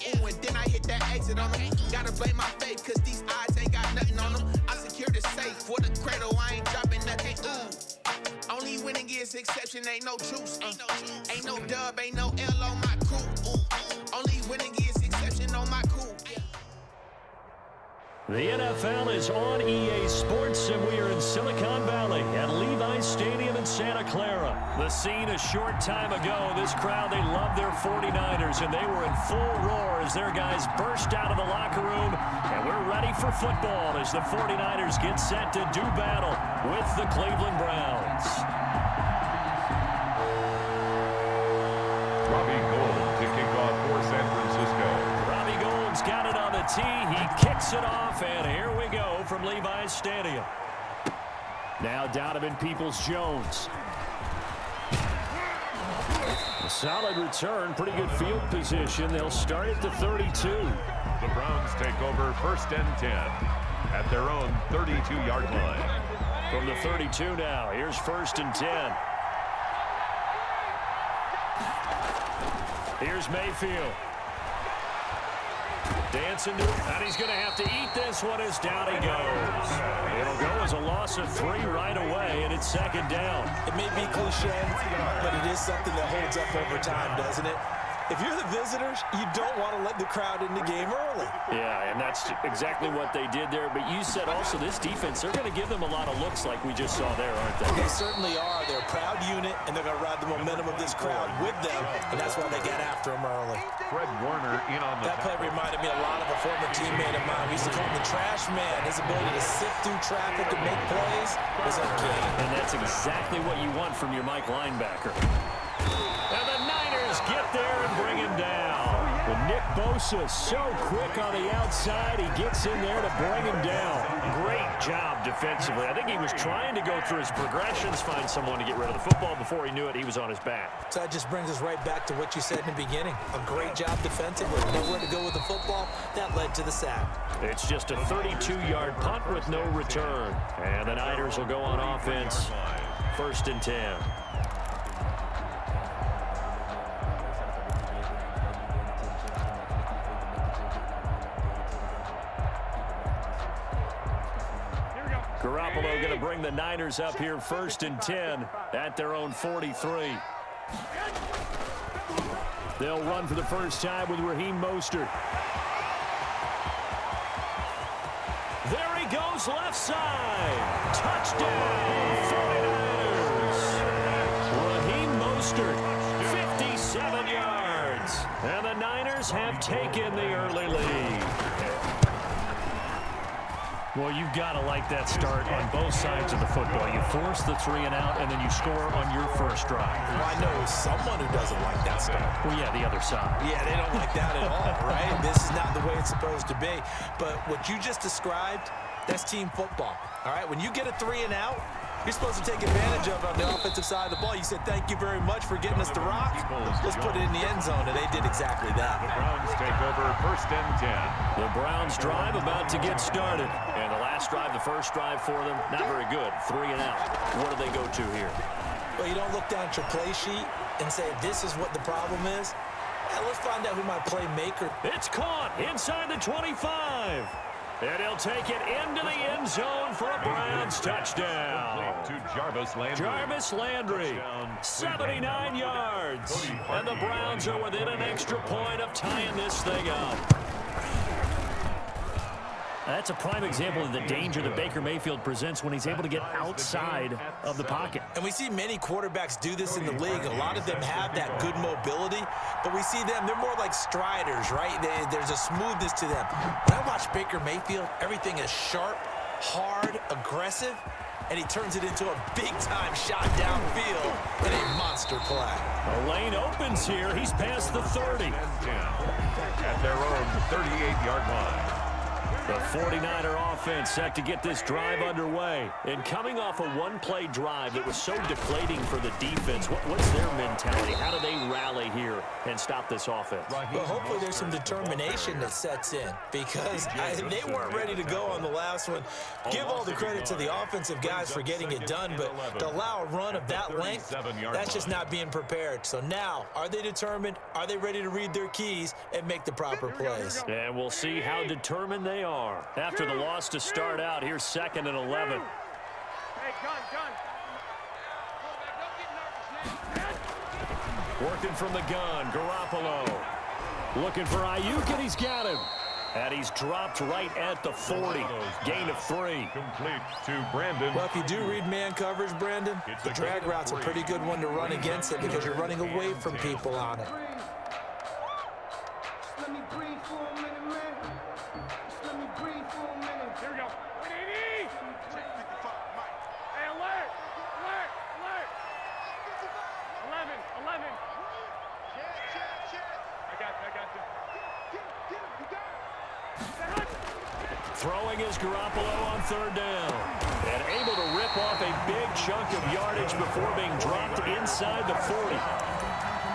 ooh, and then I hit that exit on them. Gotta blame my faith, cause these eyes ain't got nothing on them. I secure the safe for the cradle, I ain't dropping nothing, ooh. Only winning is exception, ain't no truce. Ain't no dub, ain't no L on my crew, ooh. Only winning is exception on my crew. The NFL is on EA Sports, and we are in Silicon Valley at Levi's Stadium in Santa Clara. The scene a short time ago. This crowd, they love their 49ers, and they were in full roar as their guys burst out of the locker room. And we're ready for football as the 49ers get set to do battle with the Cleveland Browns. Robbie Gould to kick off for San Francisco. Robbie Gould's got it on the tee. He kicks it off, and here we go from Levi's Stadium. Now Donovan Peoples-Jones. A solid return, pretty good field position. They'll start at the 32. The Browns take over 1st and 10 at their own 32-yard line. From the 32 now, here's 1st and 10. Here's Mayfield. Dancing to it, and he's going to have to eat this one as down he goes. It'll go as a loss of 3 right away, and it's 2nd down. It may be cliche, but it is something that holds up over time, doesn't it? If you're the visitors, you don't want to let the crowd in the game early. Yeah, and that's exactly what they did there. But you said also this defense, they're going to give them a lot of looks like we just saw there, aren't they? They certainly are. They're a proud unit, and they're going to ride the momentum of this crowd with them, and that's why they get after them early. Fred Warner in on the That play reminded me a lot of a former teammate of mine. We used to call him the trash man. His ability to sift through traffic and make plays was uncanny. And that's exactly what you want from your Mike linebacker. And the Niners get there and bring him down. Well, Nick Bosa so quick on the outside. He gets in there to bring him down. Great job defensively. I think he was trying to go through his progressions, find someone to get rid of the football. Before he knew it, he was on his back. So that just brings us right back to what you said in the beginning. A great job defensively. Nowhere to go with the football. That led to the sack. It's just a 32-yard punt with no return. And the Niners will go on offense. 1st and 10. Garoppolo going to bring the Niners up here 1st and 10 at their own 43. They'll run for the first time with Raheem Mostert. There he goes left side. Touchdown 49ers. Raheem Mostert, 57 yards. And the Niners have taken the early lead. Well, you've got to like that start on both sides of the football. You force the 3 and out, and then you score on your first drive. Well, I know someone who doesn't like that start. Well, yeah, the other side. Yeah, they don't like that at all, right? This is not the way it's supposed to be. But what you just described, that's team football, all right? When you get a 3 and out, you're supposed to take advantage of it on the offensive side of the ball. You said, thank you very much for getting us the rock. Let's put it in the end zone, and they did exactly that. The Browns take over 1st and 10. The Browns drive about to get started. And the last drive, the first drive for them, not very good. 3 and out. What do they go to here? Well, you don't look down at your play sheet and say, this is what the problem is. Now, let's find out who my playmaker. It's caught inside the 25. And he'll take it into the end zone for a Browns touchdown. To Jarvis Landry. Jarvis Landry, 79 yards. And the Browns are within an extra point of tying this thing up. That's a prime example of the danger that Baker Mayfield presents when he's able to get outside of the pocket. And we see many quarterbacks do this in the league. A lot of them have that good mobility, but we see them, they're more like striders, right? There's a smoothness to them. When I watch Baker Mayfield, everything is sharp, hard, aggressive, and he turns it into a big-time shot downfield and a monster play. The lane opens here. He's past the 30. At their own 38-yard line. The 49er offense set to get this drive underway. And coming off a one-play drive that was so deflating for the defense, what's their mentality? How do they rally here and stop this offense? Well, hopefully there's some determination that sets in because they weren't ready to go on the last one. Give all the credit to the offensive guys for getting it done, but to allow a run of that length, that's just not being prepared. So now, are they determined? Are they ready to read their keys and make the proper plays? And we'll see how determined they are. After the loss to start out, here's 2nd and 11. Working from the gun, Garoppolo. Looking for Ayuk, and he's got him. And he's dropped right at the 40. Gain of 3. Complete to Brandon. Well, if you do read man coverage, Brandon, the drag route's a pretty good one to run against it because you're running away from people on it. Let me breathe for a minute, man. Just let me breathe for a minute. Here we go. Hey, alert! Alert! Alert! 11. I got you. Throwing is Garoppolo on 3rd down. And able to rip off a big chunk of yardage before being dropped inside the 40.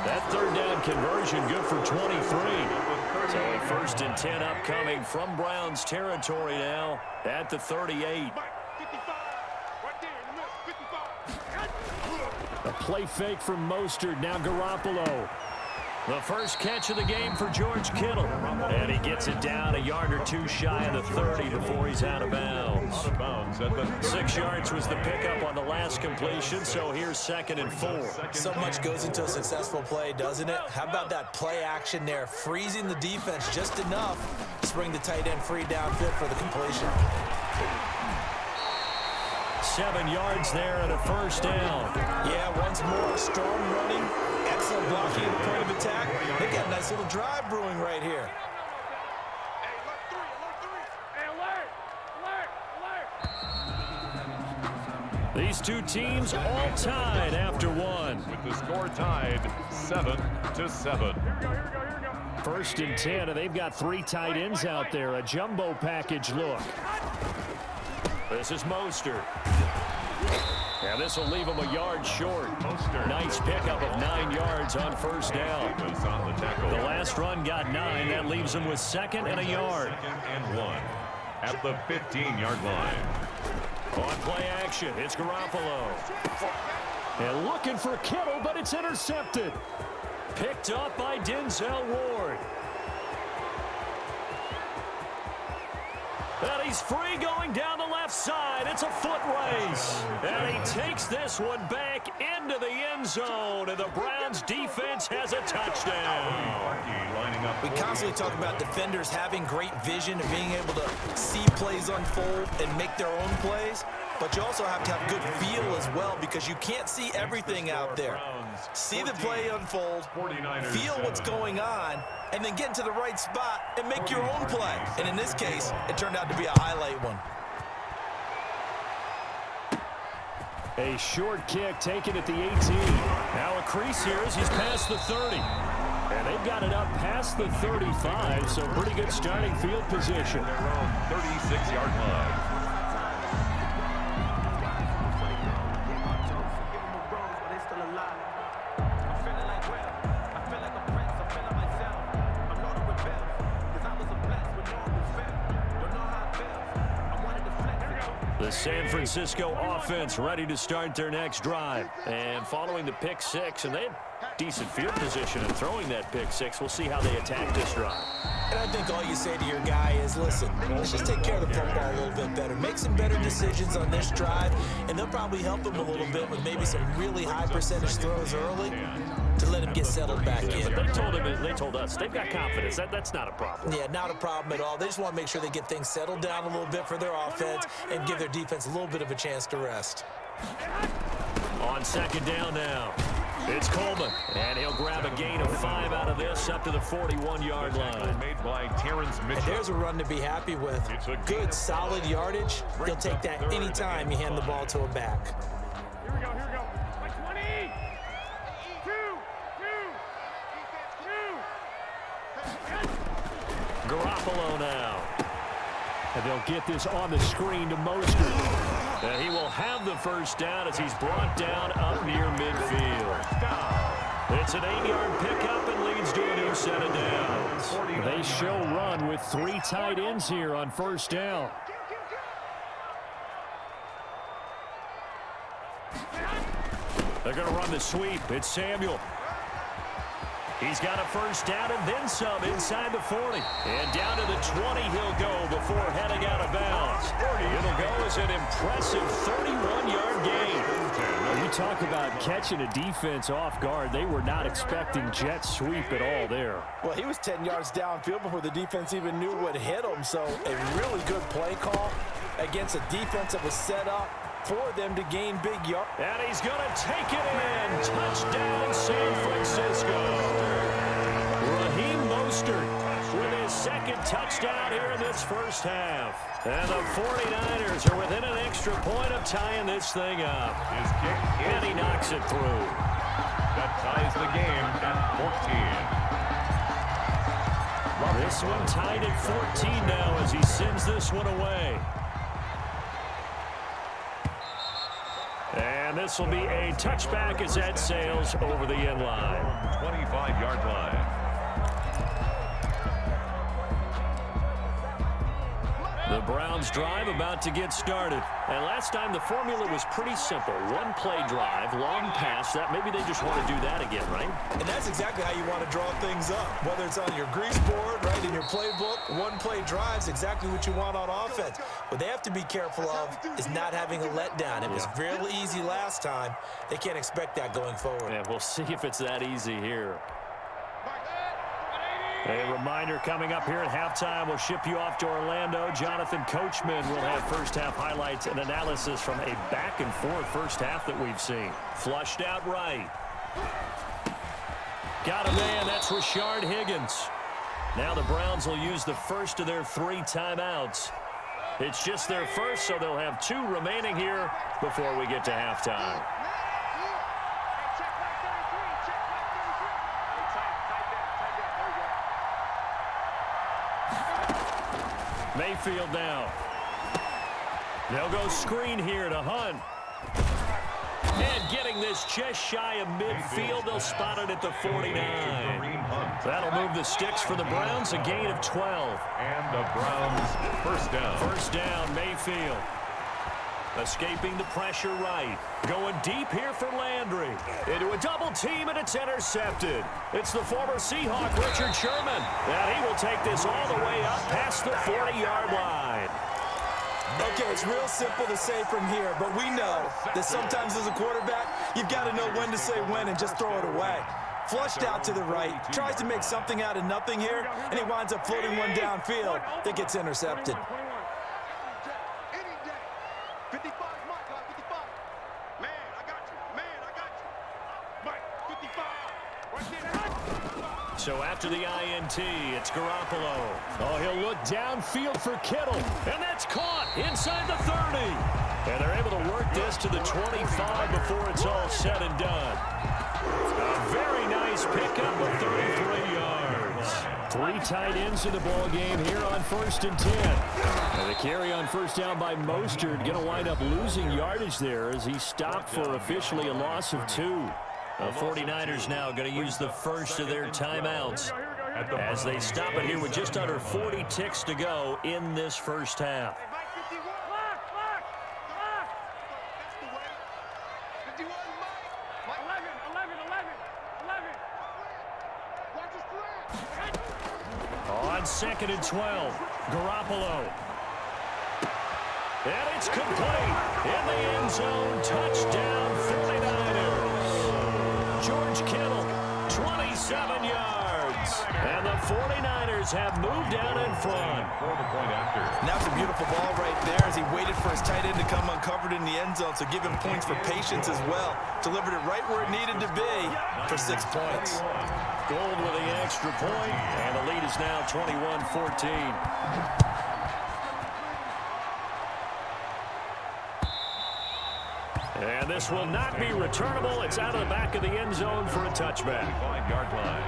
That 3rd down conversion good for 23. So a 1st and 10 upcoming from Browns territory now at the 38. A play fake from Mostert. Now Garoppolo. The first catch of the game for George Kittle. And he gets it down a yard or 2 shy of the 30 before he's out of bounds. 6 yards was the pickup on the last completion, so here's 2nd and 4. So much goes into a successful play, doesn't it? How about that play action there, freezing the defense just enough to bring the tight end free downfield for the completion. 7 yards there and a 1st down. Yeah, once more, strong running, excellent blocking at the point of attack. They got a nice little drive brewing right here. These two teams all tied after one. With the score tied 7-7. 1st and 10, and they've got 3 tight ends out there. A jumbo package look. This is Mostert. And this will leave him a yard short. Nice pickup of 9 yards on 1st down. The last run got 9. That leaves him with 2nd and a yard. 2nd and 1 at the 15-yard line. On play action, it's Garoppolo. And looking for Kittle, but it's intercepted. Picked up by Denzel Ward. And he's free going down the left side. It's a foot race. And he takes this one back into the end zone. And the Browns defense has a touchdown. We constantly talk about defenders having great vision and being able to see plays unfold and make their own plays. But you also have to have good feel as well because you can't see everything out there. See the play unfold, feel what's going on, and then get into the right spot and make your own play. And in this case, it turned out to be a highlight one. A short kick taken at the 18. Now a crease here as he's past the 30. And they've got it up past the 35, so pretty good starting field position. Their own 36-yard line. The San Francisco offense ready to start their next drive. And following the pick 6, and they had decent field position in throwing that pick 6. We'll see how they attack this drive. And I think all you say to your guy is, listen, let's just take care of the football a little bit better. Make some better decisions on this drive, and they'll probably help him a little bit with maybe some really high percentage throws early to let him get settled back in. They told us they've got confidence. That's not a problem. Yeah, not a problem at all. They just want to make sure they get things settled down a little bit for their offense and give their defense a little bit of a chance to rest. On 2nd down now, it's Coleman, and he'll grab a gain of 5 out of this up to the 41-yard line. Made by Terrence Mitchell. And there's a run to be happy with. Good, solid yardage. He'll take that anytime you hand the ball to a back. Here we go. Like 20. 2. Garoppolo now. And they'll get this on the screen to Mostert. And he will have the first down as he's brought down up near midfield. It's an 8-yard pickup and leads to a new set of downs. They show run with 3 tight ends here on first down. They're going to run the sweep. It's Samuel. He's got a first down and then some inside the 40. And down to the 20 he'll go before heading out of bounds. It'll go as an impressive 31-yard gain. You talk about catching a defense off guard. They were not expecting jet sweep at all there. Well, he was 10 yards downfield before the defense even knew what hit him. So a really good play call against a defense that was set up for them to gain big yards. And he's going to take it in. Touchdown, San Francisco. Raheem Mostert with his second touchdown here in this first half. And the 49ers are within an extra point of tying this thing up. His kick And he knocks it through. that ties the game at 14. This one tied at 14 now as he sends this one away. And this will be a touchback as that sails over the end line. 25-yard line. The Browns drive about to get started. And last time the formula was pretty simple. One play drive, long pass. That maybe they just want to do that again, right? And that's exactly how you want to draw things up. Whether it's on your grease board, right, in your playbook, one play drives exactly what you want on offense. What they have to be careful of is not having a letdown. It was real easy last time. They can't expect that going forward. And we'll see if it's that easy here. A reminder coming up here at halftime. We'll ship you off to Orlando. Jonathan Coachman will have first-half highlights and analysis from a back-and-forth first half that we've seen. Flushed out right. Got a man. That's Rashard Higgins. Now the Browns will use the first of their 3 timeouts. It's just their first, so they'll have 2 remaining here before we get to halftime. Mayfield now. They'll go screen here to Hunt. And getting this just shy of midfield, they'll spot it at the 49. That'll move the sticks for the Browns, a gain of 12. And the Browns first down. First down, Mayfield. Escaping the pressure right. Going deep here for Landry. Into a double team, and it's intercepted. It's the former Seahawk, Richard Sherman. And he will take this all the way up past the 40-yard line. Okay, it's real simple to say from here, but we know that sometimes as a quarterback, you've got to know when to say when and just throw it away. Flushed out to the right, tries to make something out of nothing here, and he winds up floating one downfield that gets intercepted. So after the INT, it's Garoppolo. Oh, he'll look downfield for Kittle. And that's caught inside the 30. And they're able to work this to the 25 before it's all said and done. A very nice pickup of 33 yards. 3 tight ends in the ball game here on 1st and 10. And the carry on first down by Mostert going to wind up losing yardage there as he stopped for officially a loss of 2. The 49ers now going to use the first of their timeouts as they stop it here with just under 40 ticks to go in this first half. On 2nd and 12, Garoppolo. And it's complete in the end zone. Touchdown, 49ers. George Kittle, 27 yards. And the 49ers have moved down in front. For the point after. And that was a beautiful ball right there as he waited for his tight end to come uncovered in the end zone, so give him points for patience as well. Delivered it right where it needed to be for 6 points. Gold with the extra point, and the lead is now 21-14. And this will not be returnable. It's out of the back of the end zone for a touchback. 5-yard line.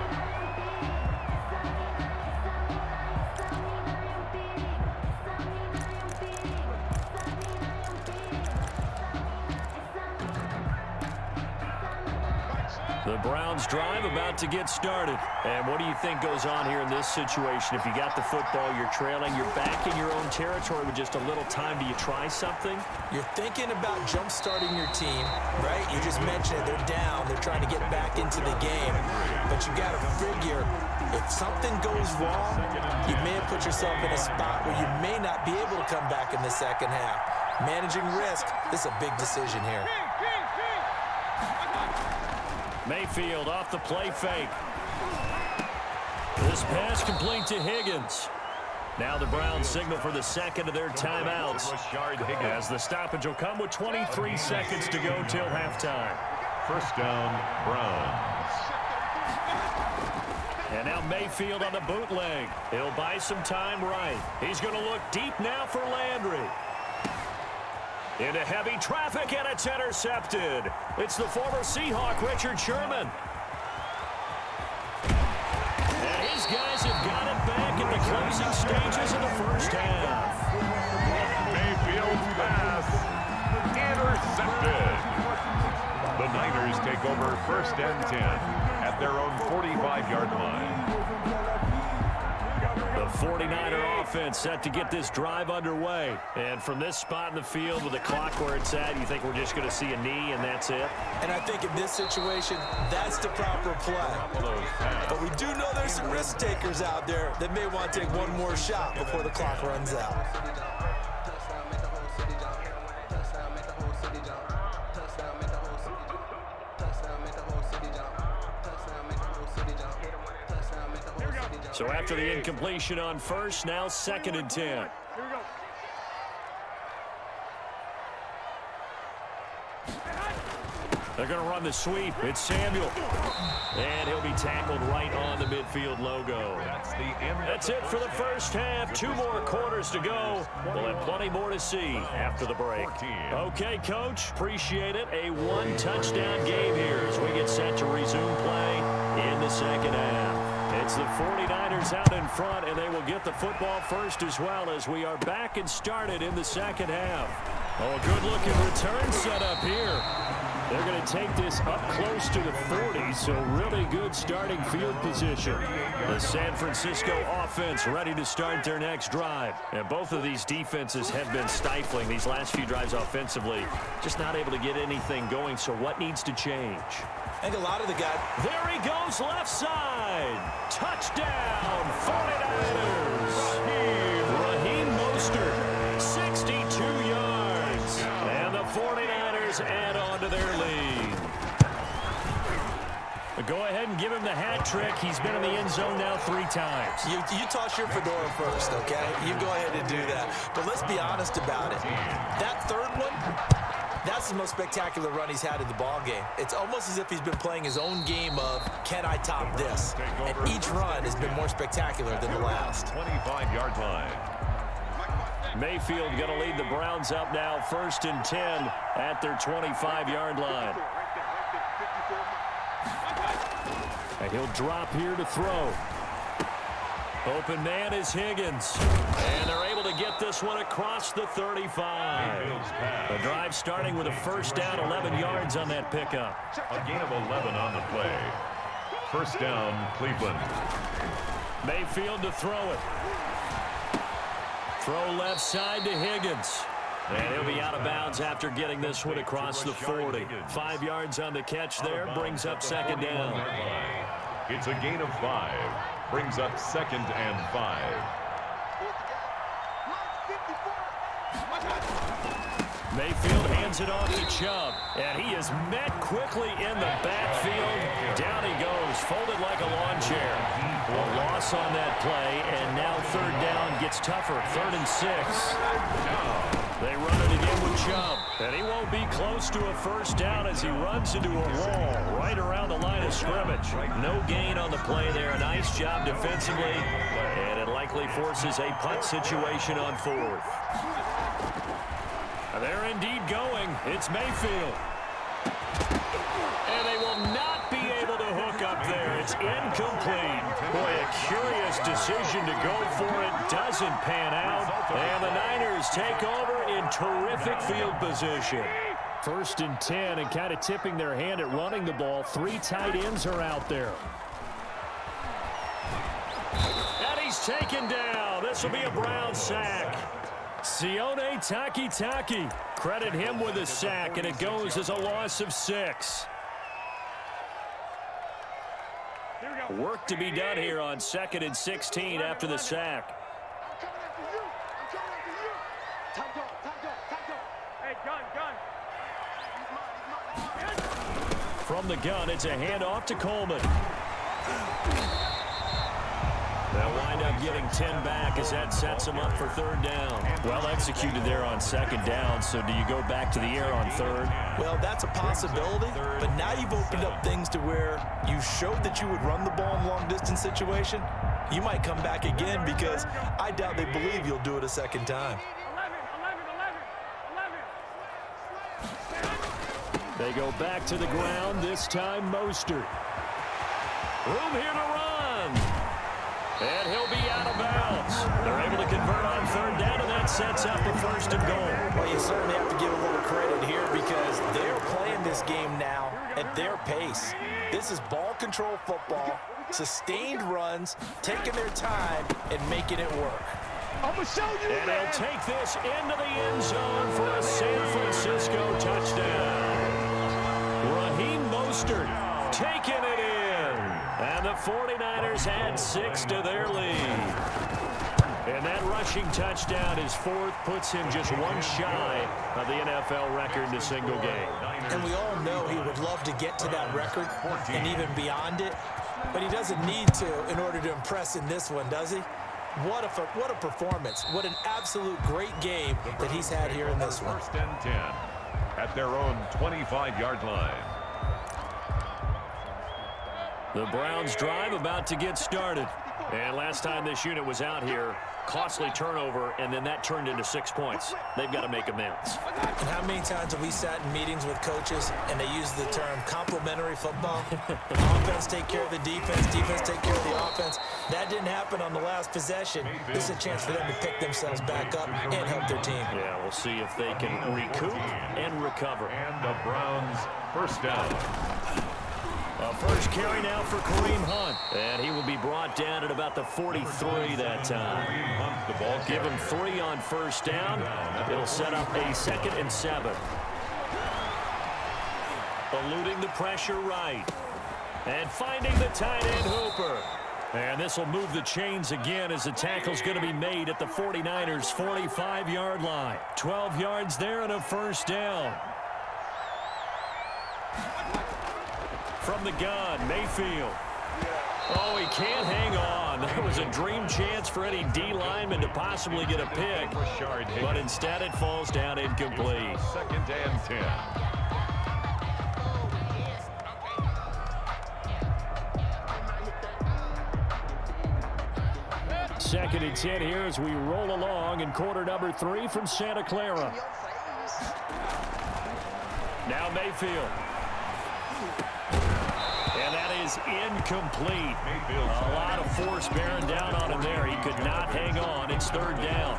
The Browns drive about to get started. And what do you think goes on here in this situation? If you got the football, you're trailing, you're back in your own territory with just a little time. Do you try something? You're thinking about jump-starting your team, right? You just mentioned it. They're down. They're trying to get back into the game. But you got to figure, if something goes wrong, you may have put yourself in a spot where you may not be able to come back in the second half. Managing risk, this is a big decision here. Mayfield off the play fake. This pass complete to Higgins. Now the Browns signal for the second of their timeouts, as the stoppage will come with 23 seconds to go till halftime. First down, Browns. And now Mayfield on the bootleg. He'll buy some time right. He's going to look deep now for Landry. Into heavy traffic, and it's intercepted. It's the former Seahawk, Richard Sherman. And his guys have got it back in the closing stages of the first half. Mayfield's pass intercepted. The Niners take over first and 10 at their own 45-yard line. The 49er offense set to get this drive underway. And from this spot in the field with the clock where it's at, you think we're just going to see a knee and that's it? And I think in this situation, that's the proper play. But we do know there's some risk takers out there that may want to take one more shot before the clock runs out. So after the incompletion on first, now second and 10. Here we go. They're going to run the sweep. It's Samuel. And he'll be tackled right on the midfield logo. That's it for the first half. 2 more quarters to go. We'll have plenty more to see after the break. Okay, Coach, appreciate it. A 1-touchdown game here as we get set to resume play in the second half. It's the 49ers out in front, and they will get the football first as well as we are back and started in the second half. Oh, a good-looking return set up here. They're going to take this up close to the 40, so really good starting field position. The San Francisco offense ready to start their next drive. And both of these defenses have been stifling these last few drives offensively. Just not able to get anything going, so what needs to change? I think a lot of the guys. There he goes, left side. Touchdown, 49ers. Raheem Mostert, 62 yards. And the 49ers add on to their lead. But go ahead and give him the hat trick. He's been in the end zone now 3 times. You toss your fedora first, okay? You go ahead and do that. But let's be honest about it. That third one, that's the most spectacular run he's had in the ball game. It's almost as if he's been playing his own game of, can I top this? And each run has been more spectacular than the last. 25-yard line. Mayfield going to lead the Browns up now, first and 10 at their 25-yard line. And he'll drop here to throw. Open man is Higgins. And they're able to get this one across the 35. The drive starting with a first down, 11 yards on that pickup. A gain of 11 on the play. First down, Cleveland. Mayfield to throw it. Throw left side to Higgins. And he'll be out of bounds after getting this one across the 40. 5 yards on the catch there, brings up second down. It's a gain of 5. Brings up second and 5. Mayfield hands it off to Chubb, and he is met quickly in the backfield. Down he goes, folded like a lawn chair. A loss on that play, and now third down gets tougher. 3rd and 6. They run it again with Chubb, and he won't be close to a first down as he runs into a wall right around the line of scrimmage. No gain on the play there. A nice job defensively, and it likely forces a punt situation on 4th. They're indeed going. It's Mayfield. And they will not be able to hook up there. It's incomplete. Boy, a curious decision to go for it. Doesn't pan out. And the Niners take over in terrific field position. First and 10, and kind of tipping their hand at running the ball. 3 tight ends are out there. And he's taken down. This will be a Brown sack. Sione Takitaki. Credit him with a sack, and it goes as a loss of 6. Work to be done here on 2nd and 16 after the sack. From the gun, it's a handoff to Coleman. They'll wind up getting 10 back as that sets them up for 3rd down. Well executed there on 2nd down, so do you go back to the air on 3rd? Well, that's a possibility, but now you've opened up things to where you showed that you would run the ball in long-distance situation. You might come back again because I doubt they believe you'll do it a 2nd time. They go back to the ground, this time Mostert. Room here to run. And he'll be out of bounds. They're able to convert on 3rd down, and that sets up a 1st and goal. Well, you certainly have to give a little credit here because they're playing this game now at their pace. This is ball control football, sustained runs, taking their time, and making it work. I'm going to show you, and he'll take this into the end zone for a San Francisco touchdown. Raheem Mostert taking it in. And the 49ers add 6 to their lead. And that rushing touchdown is 4th, puts him just 1 shy of the NFL record in a single game. And we all know he would love to get to that record and even beyond it, but he doesn't need to in order to impress in this one, does he? What a performance. What an absolute great game that he's had here in this one. 1st and 10 at their own 25-yard line. The Browns drive about to get started. And last time this unit was out here, costly turnover, and then that turned into 6 points. They've got to make amends. And how many times have we sat in meetings with coaches and they use the term complementary football? Offense take care of the defense, defense take care of the offense. That didn't happen on the last possession. This is a chance for them to pick themselves back up and help their team. Yeah, we'll see if they can recoup and recover. And the Browns 1st down. A first carry now for Kareem Hunt. And he will be brought down at about the 43 that time. Give him 3 on 1st down. It'll set up a 2nd and 7. Eluding the pressure right. And finding the tight end Hooper. And this will move the chains again as the tackle's going to be made at the 49ers' 45-yard line. 12 yards there and a 1st down. From the gun, Mayfield. Oh, he can't hang on. That was a dream chance for any D lineman to possibly get a pick. But instead it falls down incomplete. 2nd and 10. Second and 10 here as we roll along in quarter number 3 from Santa Clara. Now Mayfield. And that is incomplete. A lot of force bearing down on him there. He could not hang on. It's 3rd down.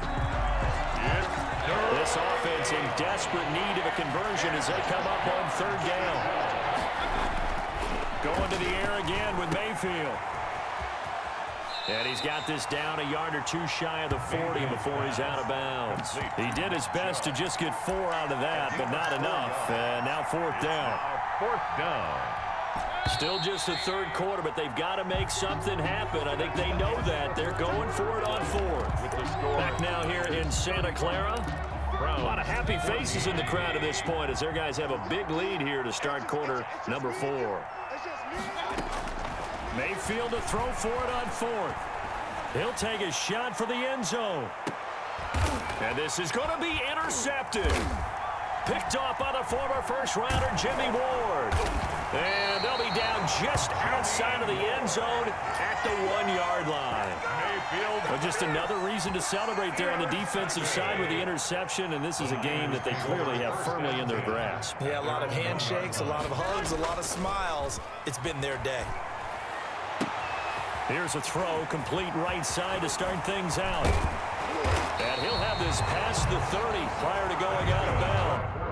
This offense in desperate need of a conversion as they come up on 3rd down. Going to the air again with Mayfield. And he's got this down a yard or 2 shy of the 40 before he's out of bounds. He did his best to just get 4 out of that, but not enough. And now 4th down. 4th down. Still just the 3rd quarter, but they've got to make something happen. I think they know that. They're going for it on 4th. Back now here in Santa Clara. A lot of happy faces in the crowd at this point as their guys have a big lead here to start quarter number 4. Mayfield to throw for it on 4th. He'll take a shot for the end zone. And this is going to be intercepted. Picked off by the former first-rounder Jimmy Ward. And they'll be down just outside of the end zone at the 1-yard line. Well, just another reason to celebrate there on the defensive side with the interception, and this is a game that they clearly have firmly in their grasp. Yeah, a lot of handshakes, a lot of hugs, a lot of smiles. It's been their day. Here's a throw, complete right side to start things out. And he'll have this past the 30 prior to going out of bounds.